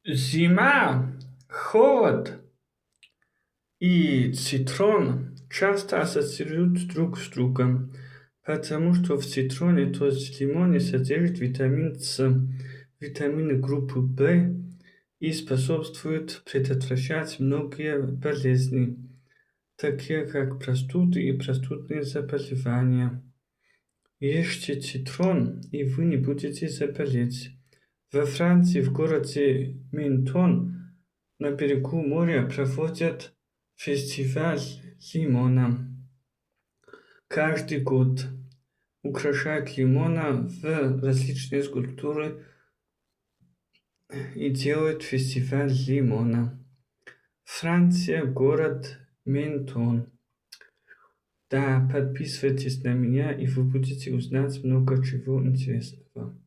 Зима, холод и цитрон часто ассоциируют друг с другом, потому что в цитроне, то есть в лимоне, содержит витамин С, витамины группы В и способствует предотвращать многие болезни, такие как простуды и простудные заболевания. Ешьте цитрон, и вы не будете заболеть. Во Франции, в городе Ментон, на берегу моря проводят фестиваль лимона. Каждый год украшают лимона в различные скульптуры и делают фестиваль лимона. Франция, город Ментон. Да, подписывайтесь на меня, и вы будете узнать много чего интересного.